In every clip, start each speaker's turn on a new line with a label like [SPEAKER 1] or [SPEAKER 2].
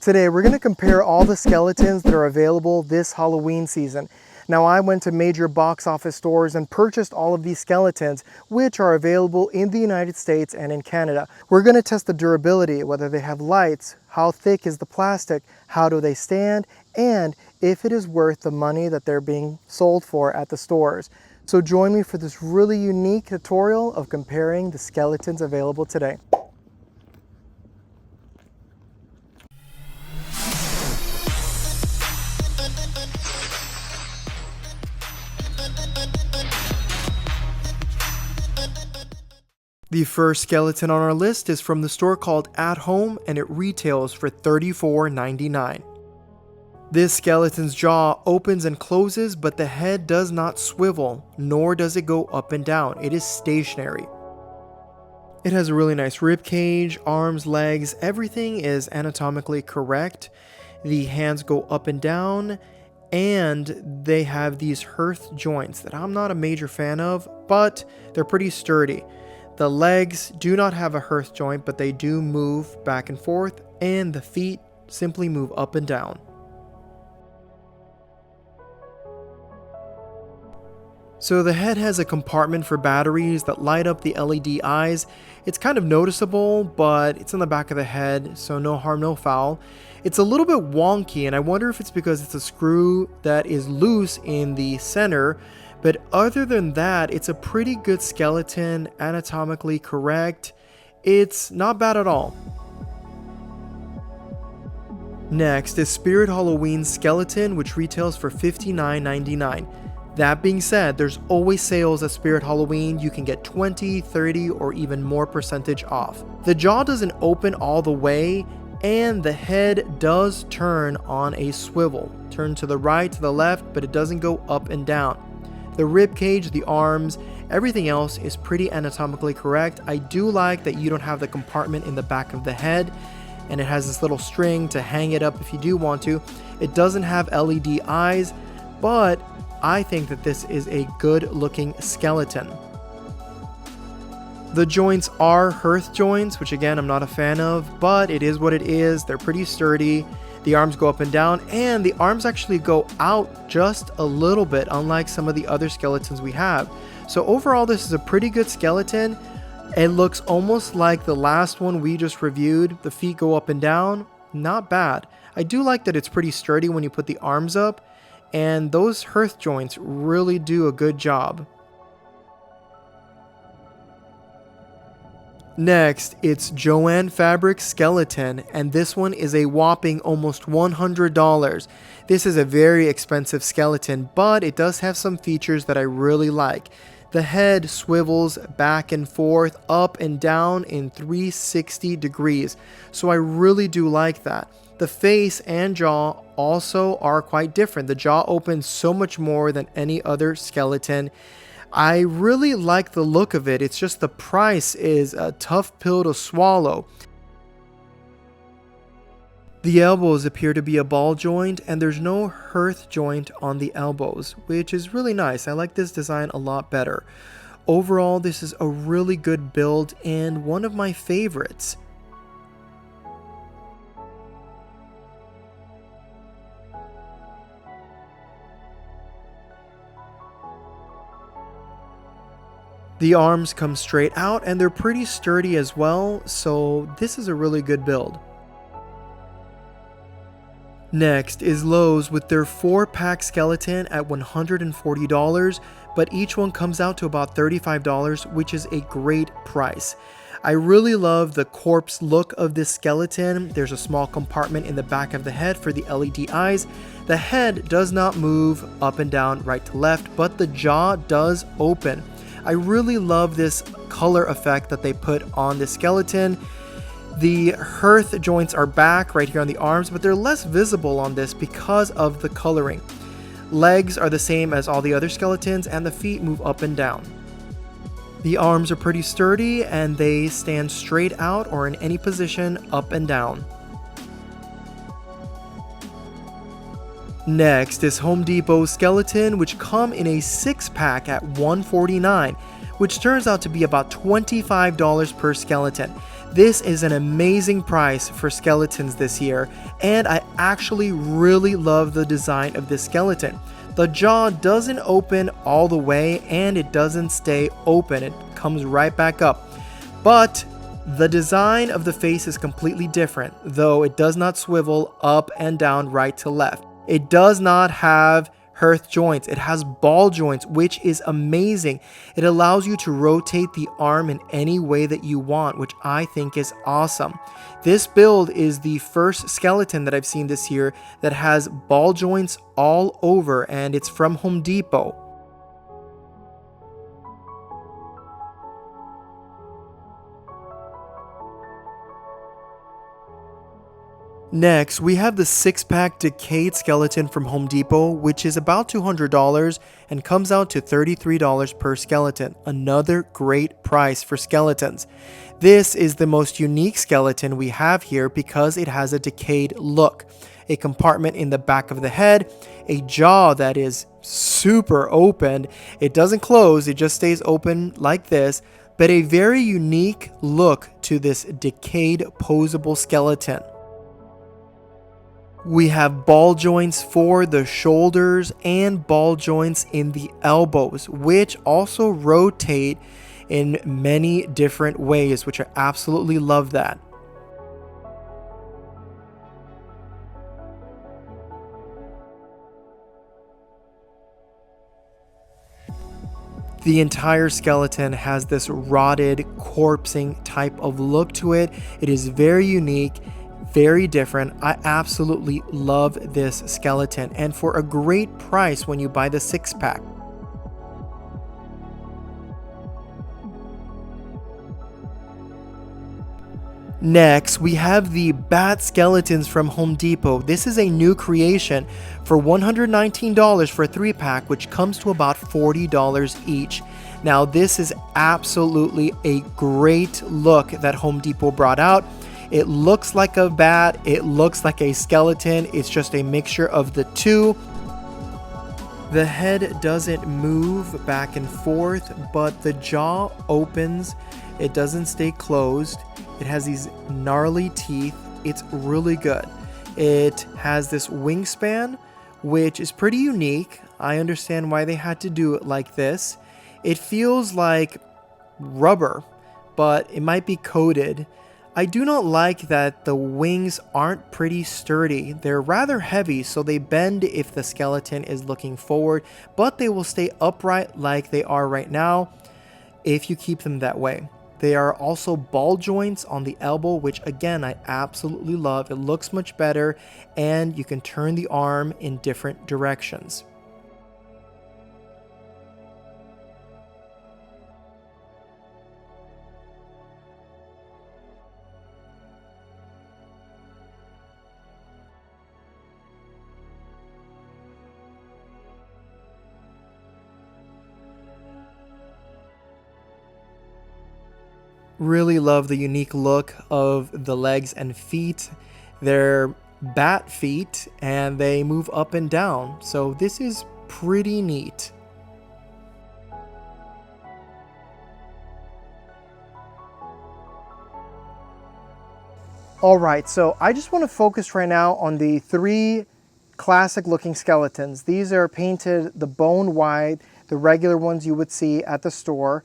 [SPEAKER 1] Today we're going to compare all the skeletons that are available this Halloween season. Now I went to major box office stores and purchased all of these skeletons, which are available in the United States and in Canada. We're going to test the durability, whether they have lights, how thick is the plastic, how do they stand, and if it is worth the money that they're being sold for at the stores. So join me for this really unique tutorial of comparing the skeletons available today. The first skeleton on our list is from the store called AtHome, and it retails for $34.99. This skeleton's jaw opens and closes, but the head does not swivel, nor does it go up and down. It is stationary. It has a really nice rib cage, arms, legs, everything is anatomically correct. The hands go up and down, and they have these hearth joints that I'm not a major fan of, but they're pretty sturdy. The legs do not have a hearth joint, but they do move back and forth, and the feet simply move up and down. So the head has a compartment for batteries that light up the LED eyes. It's kind of noticeable, but it's on the back of the head, so no harm, no foul. It's a little bit wonky, and I wonder if it's because it's a screw that is loose in the center. But other than that, it's a pretty good skeleton, anatomically correct. It's not bad at all. Next is Spirit Halloween Skeleton, which retails for $59.99. That being said, there's always sales at Spirit Halloween. You can get 20, 30, or even more percentage off. The jaw doesn't open all the way, and the head does turn on a swivel. Turn to the right, to the left, but it doesn't go up and down. The rib cage, the arms, everything else is pretty anatomically correct. I do like that you don't have the compartment in the back of the head, and it has this little string to hang it up if you do want to. It doesn't have LED eyes, but I think that this is a good looking skeleton. The joints are hearth joints, which again I'm not a fan of, but it is what it is. They're pretty sturdy. The arms go up and down, and the arms actually go out just a little bit, unlike some of the other skeletons we have. So overall, this is a pretty good skeleton. It looks almost like the last one we just reviewed. The feet go up and down. Not bad. I do like that it's pretty sturdy when you put the arms up, and those hearth joints really do a good job. Next, it's Joann Fabrics Skeleton, and this one is a whopping almost $100. This is a very expensive skeleton, but it does have some features that I really like. The head swivels back and forth, up and down in 360 degrees, so I really do like that. The face and jaw also are quite different. The jaw opens so much more than any other skeleton. I really like the look of it. It's just the price is a tough pill to swallow. The elbows appear to be a ball joint, and there's no hearth joint on the elbows, which is really nice. I like this design a lot better. Overall, this is a really good build and one of my favorites. The arms come straight out, and they're pretty sturdy as well, so this is a really good build. Next is Lowe's with their 4-pack skeleton at $140, but each one comes out to about $35, which is a great price. I really love the corpse look of this skeleton. There's a small compartment in the back of the head for the LED eyes. The head does not move up and down, right to left, but the jaw does open. I really love this color effect that they put on the skeleton. The hearth joints are back right here on the arms, but they're less visible on this because of the coloring. Legs are the same as all the other skeletons, and the feet move up and down. The arms are pretty sturdy, and they stand straight out or in any position up and down. Next is Home Depot skeleton, which come in a 6-pack at $149, which turns out to be about $25 per skeleton. This is an amazing price for skeletons this year, and I actually really love the design of this skeleton. The jaw doesn't open all the way and it doesn't stay open, it comes right back up. But the design of the face is completely different, though it does not swivel up and down right to left. It does not have hearth joints, it has ball joints, which is amazing. It allows you to rotate the arm in any way that you want, which I think is awesome. This build is the first skeleton that I've seen this year that has ball joints all over, and it's from Home Depot. Next, we have the 6-pack Decayed skeleton from Home Depot, which is about $200 and comes out to $33 per skeleton. Another great price for skeletons. This is the most unique skeleton we have here because it has a decayed look. A compartment in the back of the head, a jaw that is super open. It doesn't close, it just stays open like this, but a very unique look to this decayed posable skeleton. We have ball joints for the shoulders and ball joints in the elbows, which also rotate in many different ways, which I absolutely love that. The entire skeleton has this rotted, corpsing type of look to it. It is very unique, very different. I absolutely love this skeleton, and for a great price when you buy the 6-pack. Next, we have the bat skeletons from Home Depot. This is a new creation for $119 for a 3-pack, which comes to about $40 each. Now, this is absolutely a great look that Home Depot brought out. It looks like a bat, it looks like a skeleton, it's just a mixture of the two. The head doesn't move back and forth, but the jaw opens, it doesn't stay closed. It has these gnarly teeth, it's really good. It has this wingspan, which is pretty unique. I understand why they had to do it like this. It feels like rubber, but it might be coated. I do not like that the wings aren't pretty sturdy. They're rather heavy, so they bend if the skeleton is looking forward, but they will stay upright like they are right now if you keep them that way. They are also ball joints on the elbow, which again, I absolutely love. It looks much better, and you can turn the arm in different directions. Really love the unique look of the legs and feet. They're bat feet and they move up and down, so this is pretty neat. Alright, so I just want to focus right now on the 3 classic looking skeletons. These are painted the bone white, the regular ones you would see at the store.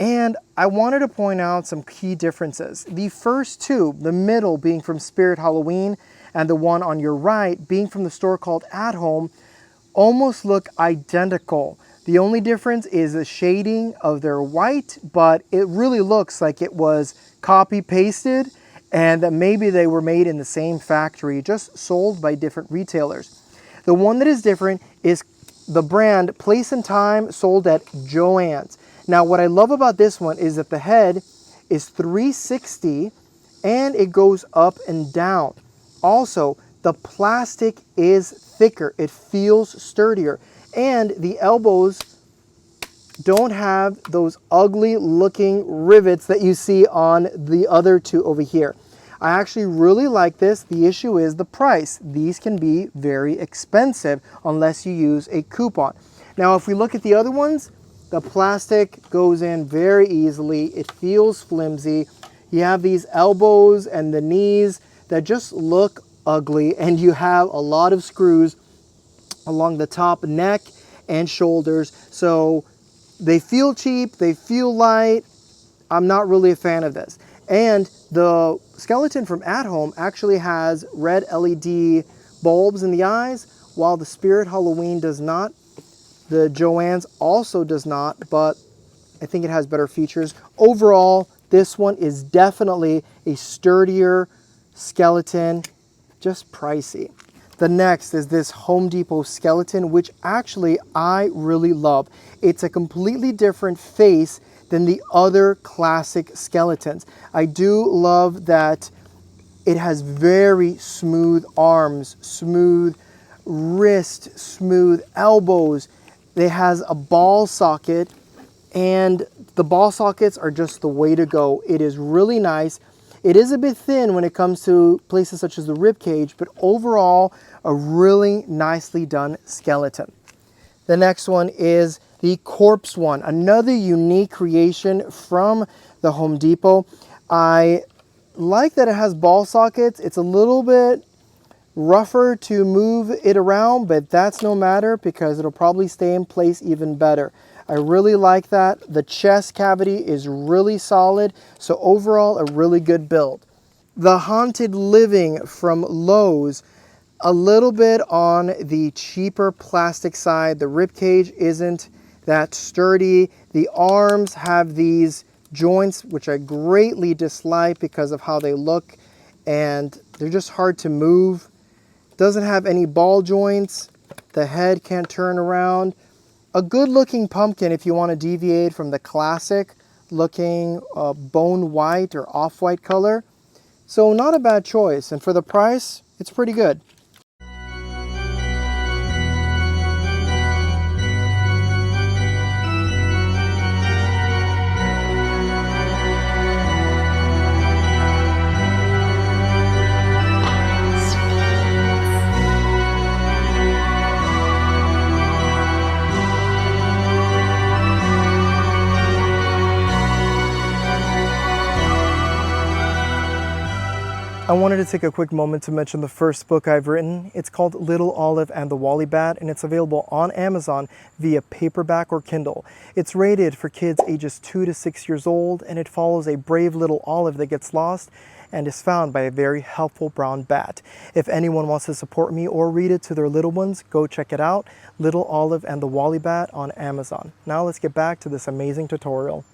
[SPEAKER 1] And I wanted to point out some key differences. The first 2, the middle being from Spirit Halloween and the one on your right being from the store called AtHome, almost look identical. The only difference is the shading of their white, but it really looks like it was copy pasted and that maybe they were made in the same factory, just sold by different retailers. The one that is different is the brand Place and Time, sold at Joann's. Now, what I love about this one is that the head is 360 and it goes up and down. Also, the plastic is thicker. It feels sturdier. And the elbows don't have those ugly looking rivets that you see on the other 2 over here. I actually really like this. The issue is the price. These can be very expensive unless you use a coupon. Now, if we look at the other ones, The plastic goes in very easily. It feels flimsy. You have these elbows and the knees that just look ugly, and you have a lot of screws along the top, neck, and shoulders. So they feel cheap, they feel light. I'm not really a fan of this. And the skeleton from AtHome actually has red LED bulbs in the eyes, while the Spirit Halloween does not. The Joann's also does not, but I think it has better features. Overall, this one is definitely a sturdier skeleton, just pricey. The next is this Home Depot skeleton, which actually I really love. It's a completely different face than the other classic skeletons. I do love that it has very smooth arms, smooth wrist, smooth elbows. It has a ball socket, and the ball sockets are just the way to go. It is really nice. It is a bit thin when it comes to places such as the rib cage, but overall, a really nicely done skeleton. The next one is the corpse one, another unique creation from the Home Depot. I like that it has ball sockets. It's a little bit rougher to move it around, but that's no matter because it'll probably stay in place even better. I really like that. The chest cavity is really solid, so overall a really good build. The Haunted Living from Lowe's, a little bit on the cheaper plastic side. The rib cage isn't that sturdy. The arms have these joints which I greatly dislike because of how they look, and they're just hard to move. Doesn't have any ball joints. The head can't turn around. A good looking pumpkin if you want to deviate from the classic looking bone white or off-white color. So not a bad choice, and for the price, it's pretty good. I wanted to take a quick moment to mention the first book I've written. It's called Little Olive and the Wally Bat, and it's available on Amazon via paperback or Kindle. It's rated for kids ages 2 to 6 years old, and it follows a brave little olive that gets lost and is found by a very helpful brown bat. If anyone wants to support me or read it to their little ones, go check it out, Little Olive and the Wally Bat on Amazon. Now let's get back to this amazing tutorial.